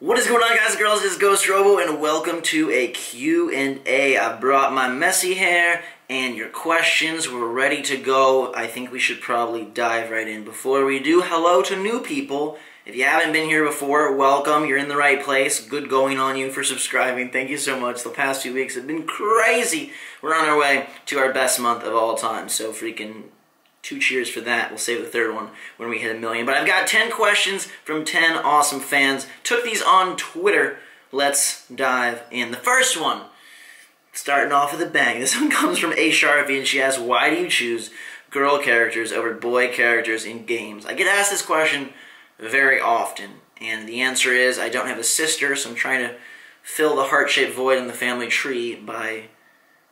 What is going on, guys and girls? This is GhostRobo, and welcome to a Q&A. I brought my messy hair and your questions. We're ready to go. I think we should probably dive right in. Before we do, hello to new people. If you haven't been here before, welcome. You're in the right place. Good going on you for subscribing. Thank you so much. The past few weeks have been crazy. We're on our way to our best month of all time, so freaking 2 cheers for that. We'll save the third one when we hit 1 million. But I've got 10 questions from 10 awesome fans. Took these on Twitter. Let's dive in. The first one, starting off with a bang. This one comes from A. Sharpie, and she asks, why do you choose girl characters over boy characters in games? I get asked this question very often, and the answer is I don't have a sister, so I'm trying to fill the heart-shaped void in the family tree by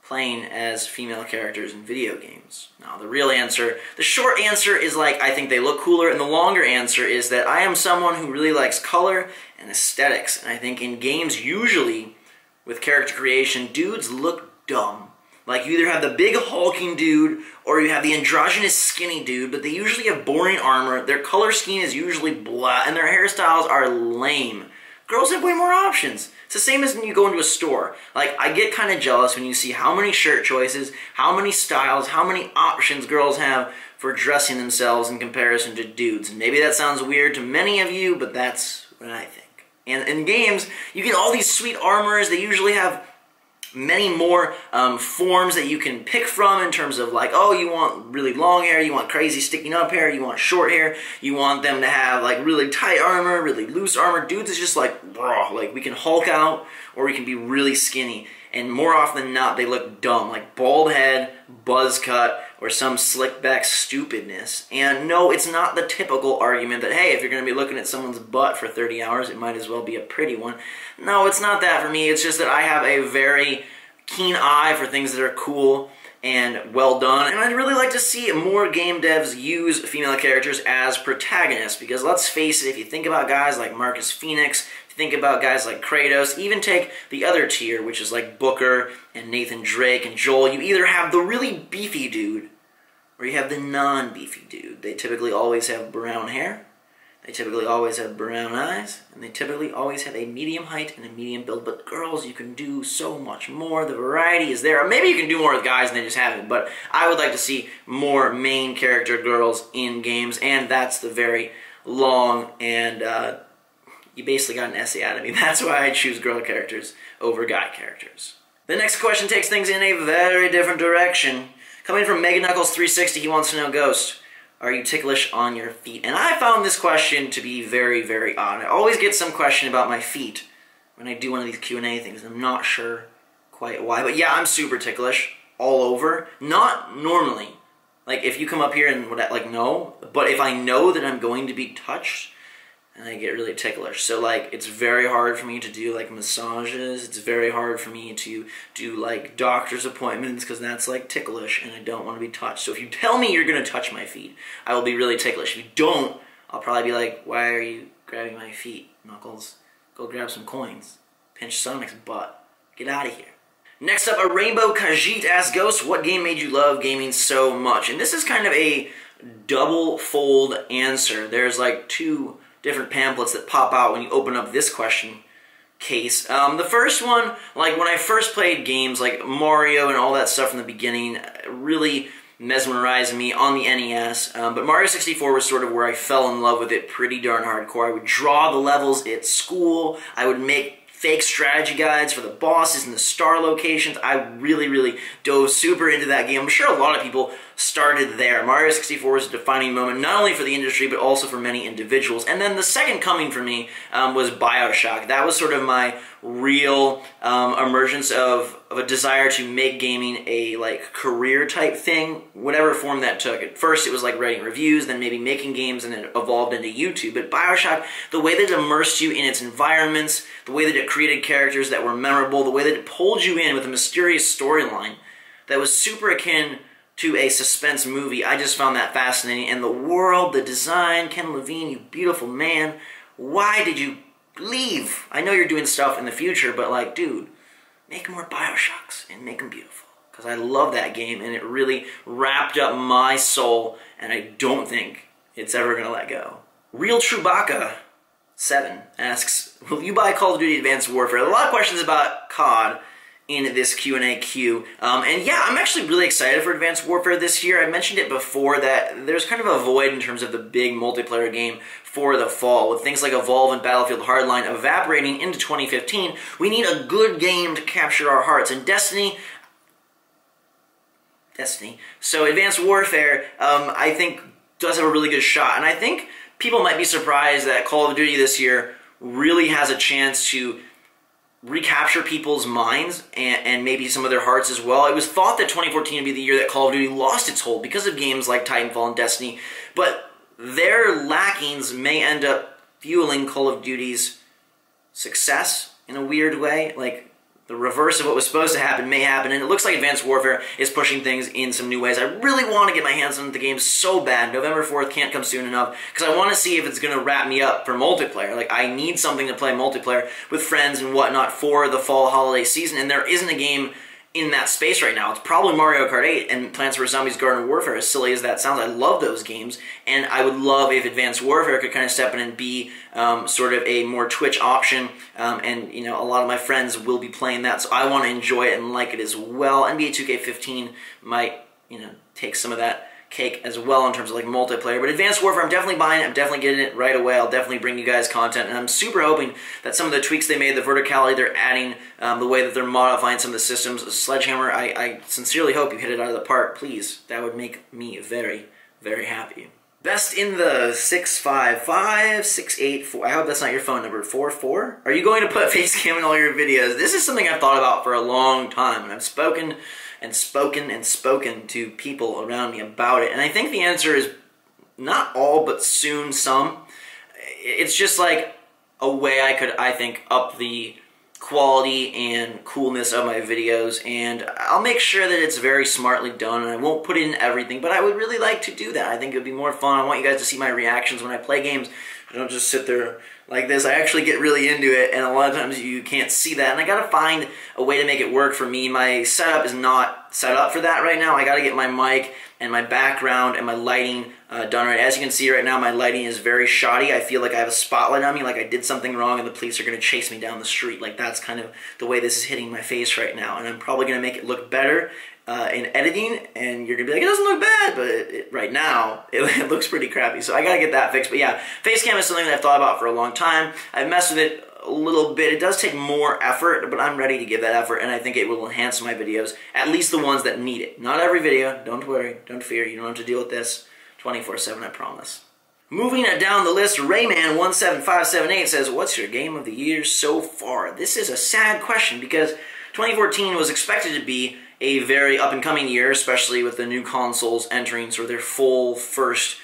playing as female characters in video games. Now, the real answer, the short answer is like, I think they look cooler, and the longer answer is that I am someone who really likes color and aesthetics, and I think in games, usually, with character creation, dudes look dumb. Like, you either have the big hulking dude, or you have the androgynous skinny dude, but they usually have boring armor, their color scheme is usually blah, and their hairstyles are lame. Girls have way more options. It's the same as when you go into a store. Like, I get kind of jealous when you see how many shirt choices, how many styles, how many options girls have for dressing themselves in comparison to dudes. And maybe that sounds weird to many of you, but that's what I think. And in games, you get all these sweet armors. They usually have many more forms that you can pick from in terms of like, oh, you want really long hair, you want crazy sticking up hair, you want short hair, you want them to have like really tight armor, really loose armor. Dudes is just like, bro, like we can Hulk out or we can be really skinny. And more often than not, they look dumb, like bald head, buzz cut, or some slick back stupidness. And no, it's not the typical argument that, hey, if you're going to be looking at someone's butt for 30 hours, it might as well be a pretty one. No, it's not that for me. It's just that I have a very keen eye for things that are cool and well done. And I'd really like to see more game devs use female characters as protagonists. Because let's face it, if you think about guys like Marcus Phoenix, think about guys like Kratos, even take the other tier, which is like Booker and Nathan Drake and Joel, you either have the really beefy dude or you have the non-beefy dude. They typically always have brown hair, they typically always have brown eyes, and they typically always have a medium height and a medium build. But girls, you can do so much more. The variety is there. Or maybe you can do more with guys and they just haven't, but I would like to see more main character girls in games, and that's the very long and you basically got an essay out of me. That's why I choose girl characters over guy characters. The next question takes things in a very different direction. Coming from Mega Knuckles 360, he wants to know, Ghost, are you ticklish on your feet? And I found this question to be very, very odd. I always get some question about my feet when I do one of these Q&A things. I'm not sure quite why, but yeah, I'm super ticklish all over. Not normally. Like, if you come up here and, like, no. But if I know that I'm going to be touched, and I get really ticklish. So, like, it's very hard for me to do, like, massages. It's very hard for me to do, like, doctor's appointments, because that's, like, ticklish, and I don't want to be touched. So if you tell me you're going to touch my feet, I will be really ticklish. If you don't, I'll probably be like, why are you grabbing my feet, Knuckles? Go grab some coins. Pinch Sonic's butt. Get out of here. Next up, a Rainbow Khajiit asks, Ghost, what game made you love gaming so much? And this is kind of a double-fold answer. There's, like, 2 different pamphlets that pop out when you open up this question case. The first one, like when I first played games like Mario and all that stuff from the beginning, really mesmerized me on the NES, but Mario 64 was sort of where I fell in love with it pretty darn hardcore. I would draw the levels at school, I would make fake strategy guides for the bosses and the star locations. I really, really dove super into that game. I'm sure a lot of people started there. Mario 64 was a defining moment, not only for the industry, but also for many individuals. And then the second coming for me was BioShock. That was sort of my real emergence of a desire to make gaming a like career type thing, whatever form that took. At first it was like writing reviews, then maybe making games, and it evolved into YouTube. But BioShock, the way that it immersed you in its environments, the way that it created characters that were memorable, the way that it pulled you in with a mysterious storyline that was super akin to a suspense movie, I just found that fascinating. And the world, the design, Ken Levine, you beautiful man, why did you leave? I know you're doing stuff in the future, but like, dude, make more BioShocks and make them beautiful. Because I love that game, and it really wrapped up my soul, and I don't think it's ever going to let go. Real Chewbacca 7 asks, will you buy Call of Duty Advanced Warfare? A lot of questions about COD in this Q&A queue. And yeah, I'm actually really excited for Advanced Warfare this year. I mentioned it before that there's kind of a void in terms of the big multiplayer game for the fall. With things like Evolve and Battlefield Hardline evaporating into 2015, we need a good game to capture our hearts. And Destiny. So Advanced Warfare, I think, does have a really good shot. And I think people might be surprised that Call of Duty this year really has a chance to recapture people's minds and maybe some of their hearts as well. It was thought that 2014 would be the year that Call of Duty lost its hold because of games like Titanfall and Destiny, but their lackings may end up fueling Call of Duty's success in a weird way. Like, the reverse of what was supposed to happen may happen, and it looks like Advanced Warfare is pushing things in some new ways. I really want to get my hands on the game so bad. November 4th can't come soon enough, because I want to see if it's going to wrap me up for multiplayer. Like, I need something to play multiplayer with friends and whatnot for the fall holiday season, and there isn't a game in that space right now. It's probably Mario Kart 8 and Plants vs. Zombies Garden Warfare, as silly as that sounds. I love those games, and I would love if Advanced Warfare could kind of step in and be sort of a more Twitch option, and you know, a lot of my friends will be playing that, so I want to enjoy it and like it as well. NBA 2K15 might, you know, take some of that cake as well in terms of like multiplayer, but Advanced Warfare, I'm definitely buying it. I'm definitely getting it right away. I'll definitely bring you guys content, and I'm super hoping that some of the tweaks they made, the verticality they're adding, the way that they're modifying some of the systems, Sledgehammer, I sincerely hope you hit it out of the park. Please, that would make me very, very happy. Best in the 655-684. I hope that's not your phone number. 44? Are you going to put Facecam in all your videos? This is something I've thought about for a long time, and I've spoken and spoken and spoken to people around me about it. And I think the answer is not all, but soon some. It's just like a way I could, I think, up the quality and coolness of my videos, and I'll make sure that it's very smartly done, and I won't put in everything, but I would really like to do that. I think it would be more fun. I want you guys to see my reactions when I play games. I don't just sit there like this. I actually get really into it, and a lot of times you can't see that, and I gotta find a way to make it work for me. My setup is not set up for that right now. I gotta get my mic and my background and my lighting done right. As you can see right now, my lighting is very shoddy. I feel like I have a spotlight on me, like I did something wrong and the police are gonna chase me down the street. Like, that's kind of the way this is hitting my face right now, and I'm probably gonna make it look better in editing, and you're gonna be like, it doesn't look bad, but right now, it looks pretty crappy, so I gotta get that fixed. But yeah, Facecam is something that I've thought about for a long time. I've messed with it a little bit. It does take more effort, but I'm ready to give that effort, and I think it will enhance my videos, at least the ones that need it. Not every video, don't worry, don't fear, you don't have to deal with this 24/7, I promise. Moving down the list, Rayman17578 says, what's your game of the year so far? This is a sad question because 2014 was expected to be a very up-and-coming year, especially with the new consoles entering sort of their full first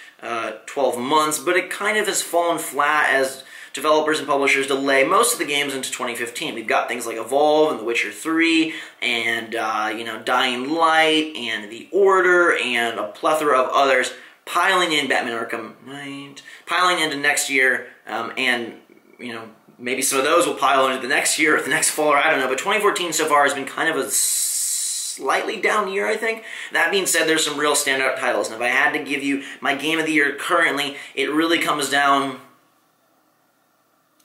12 months, but it kind of has fallen flat as developers and publishers delay most of the games into 2015. We've got things like Evolve and The Witcher 3 and you know, Dying Light and The Order and a plethora of others piling in, Batman Arkham Knight, piling into next year, and you know, maybe some of those will pile into the next year or the next fall, or I don't know, but 2014 so far has been kind of a slightly down year, I think. That being said, there's some real standout titles, and if I had to give you my game of the year currently, it really comes down...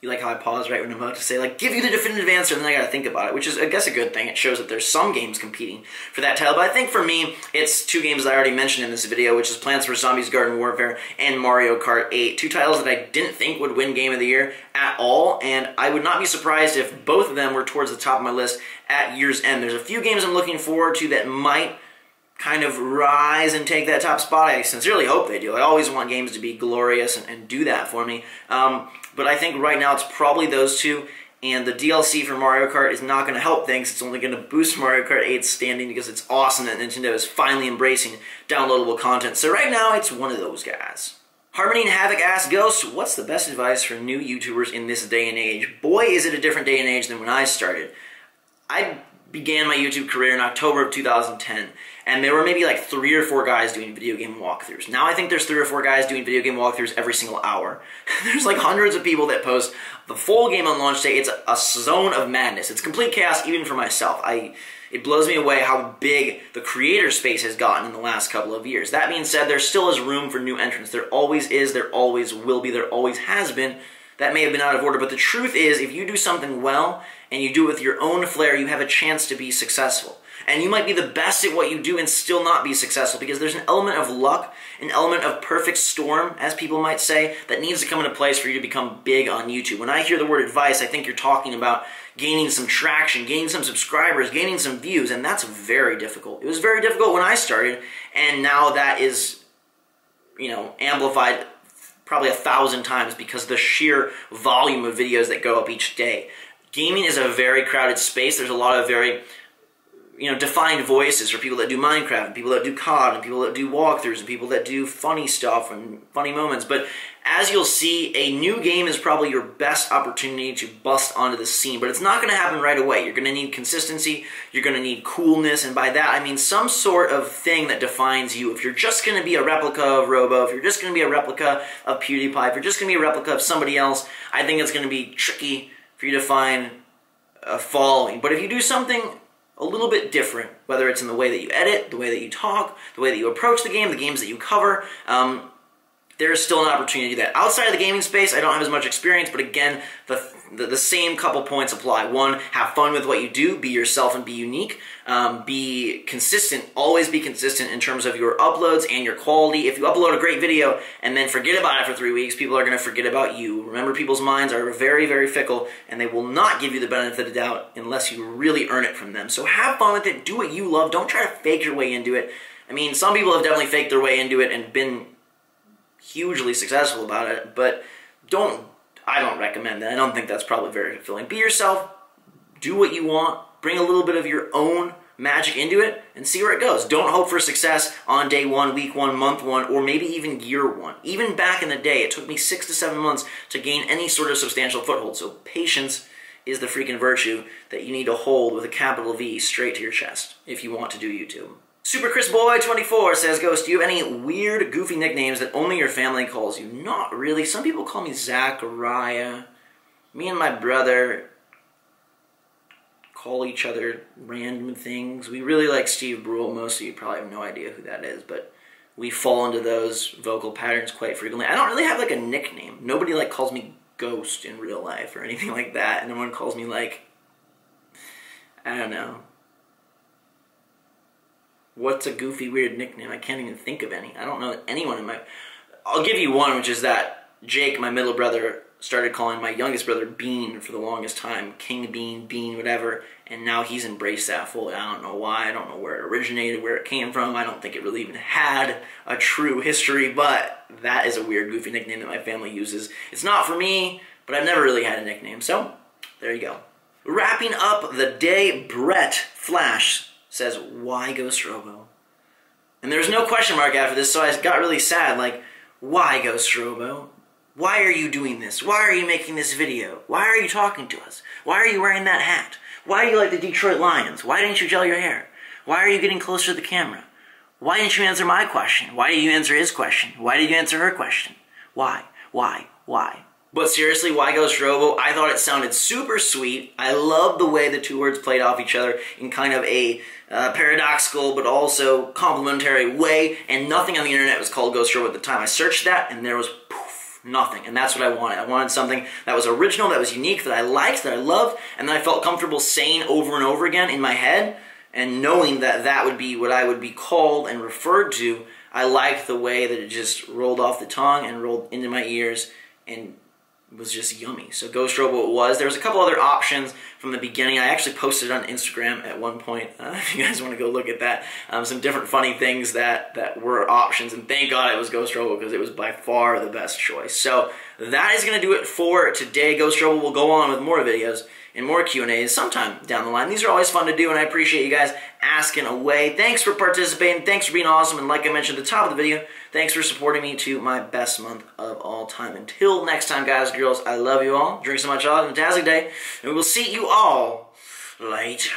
You like how I pause right when I'm about to say, like, give you the definitive answer, and then I gotta think about it, which is, I guess, a good thing. It shows that there's some games competing for that title, but I think for me, it's two games that I already mentioned in this video, which is Plants vs. Zombies Garden Warfare and Mario Kart 8. Two titles that I didn't think would win Game of the Year at all, and I would not be surprised if both of them were towards the top of my list at year's end. There's a few games I'm looking forward to that might kind of rise and take that top spot. I sincerely hope they do. I always want games to be glorious and do that for me. But I think right now it's probably those two, and the DLC for Mario Kart is not going to help things. It's only going to boost Mario Kart 8's standing because it's awesome that Nintendo is finally embracing downloadable content. So right now, it's one of those guys. Harmony and Havoc asks, Ghost, what's the best advice for new YouTubers in this day and age? Boy, is it a different day and age than when I started. I began my YouTube career in October of 2010, and there were maybe like 3 or 4 guys doing video game walkthroughs. Now I think there's 3 or 4 guys doing video game walkthroughs every single hour. There's like hundreds of people that post the full game on launch day. It's a zone of madness. It's complete chaos even for myself. It blows me away how big the creator space has gotten in the last couple of years. That being said, there still is room for new entrants. There always is, there always will be, there always has been. that may have been out of order, but the truth is, if you do something well and you do it with your own flair, you have a chance to be successful. And you might be the best at what you do and still not be successful, because there's an element of luck, an element of perfect storm, as people might say, that needs to come into place for you to become big on YouTube. When I hear the word advice, I think you're talking about gaining some traction, gaining some subscribers, gaining some views, and that's very difficult. It was very difficult when I started, and now that is, amplified probably 1,000 times because of the sheer volume of videos that go up each day. Gaming is a very crowded space. There's a lot of very defined voices for people that do Minecraft, and people that do COD, and people that do walkthroughs, and people that do funny stuff and funny moments. But as you'll see, a new game is probably your best opportunity to bust onto the scene. But it's not going to happen right away. You're going to need consistency, you're going to need coolness, and by that I mean some sort of thing that defines you. If you're just going to be a replica of Robo, if you're just going to be a replica of PewDiePie, if you're just going to be a replica of somebody else, I think it's going to be tricky for you to find a following. But if you do something a little bit different, whether it's in the way that you edit, the way that you talk, the way that you approach the games that you cover, there's still an opportunity to do that. Outside of the gaming space, I don't have as much experience, but again, the same couple points apply. One, have fun with what you do, be yourself and be unique. Be consistent, always be consistent in terms of your uploads and your quality. If you upload a great video and then forget about it for 3 weeks, people are going to forget about you. Remember, people's minds are very, very fickle, and they will not give you the benefit of the doubt unless you really earn it from them. So have fun with it, do what you love, don't try to fake your way into it. I mean, some people have definitely faked their way into it and been hugely successful about it, but I don't recommend that. I don't think that's probably very fulfilling. Be yourself, do what you want, bring a little bit of your own magic into it, and see where it goes. Don't hope for success on day 1, week 1, month 1, or maybe even year 1. Even back in the day, it took me 6 to 7 months to gain any sort of substantial foothold, so patience is the freaking virtue that you need to hold with a capital V straight to your chest if you want to do YouTube. Super Chris Boy 24 says, Ghost, do you have any weird, goofy nicknames that only your family calls you? Not really. Some people call me Zachariah. Me and my brother call each other random things. We really like Steve Brule. Most of you probably have no idea who that is, but we fall into those vocal patterns quite frequently. I don't really have like a nickname. Nobody like calls me Ghost in real life or anything like that. And no one calls me like, I don't know. What's a goofy, weird nickname? I can't even think of any. I don't know anyone in my... I'll give you one, which is that Jake, my middle brother, started calling my youngest brother Bean for the longest time. King Bean, Bean, whatever. And now he's embraced that fully. I don't know why. I don't know where it originated, where it came from. I don't think it really even had a true history, but that is a weird, goofy nickname that my family uses. It's not for me, but I've never really had a nickname. So, there you go. Wrapping up the day, Brett Flash says, why GhostRobo? And there's no question mark after this, so I got really sad. Like, why GhostRobo? Why are you doing this? Why are you making this video? Why are you talking to us? Why are you wearing that hat? Why do you like the Detroit Lions? Why didn't you gel your hair? Why are you getting closer to the camera? Why didn't you answer my question? Why did you answer his question? Why did you answer her question? Why? Why? Why? But seriously, why GhostRobo? I thought it sounded super sweet. I love the way the two words played off each other in kind of a paradoxical but also complimentary way, and nothing on the internet was called GhostRobo at the time. I searched that and there was poof, nothing, and that's what I wanted. I wanted something that was original, that was unique, that I liked, that I loved, and that I felt comfortable saying over and over again in my head, and knowing that that would be what I would be called and referred to. I liked the way that it just rolled off the tongue and rolled into my ears and was just yummy. So GhostRobo it was. There was a couple other options from the beginning. I actually posted on Instagram at one point, if you guys want to go look at that. Some different funny things that were options, and thank God it was GhostRobo because it was by far the best choice. So that is going to do it for today. GhostRobo will go on with more videos and more Q&As sometime down the line. These are always fun to do, and I appreciate you guys asking away. Thanks for participating. Thanks for being awesome. And like I mentioned at the top of the video, thanks for supporting me to my best month of all time. Until next time, guys and girls, I love you all. Drink so much, all. Have a fantastic day. And we will see you all later.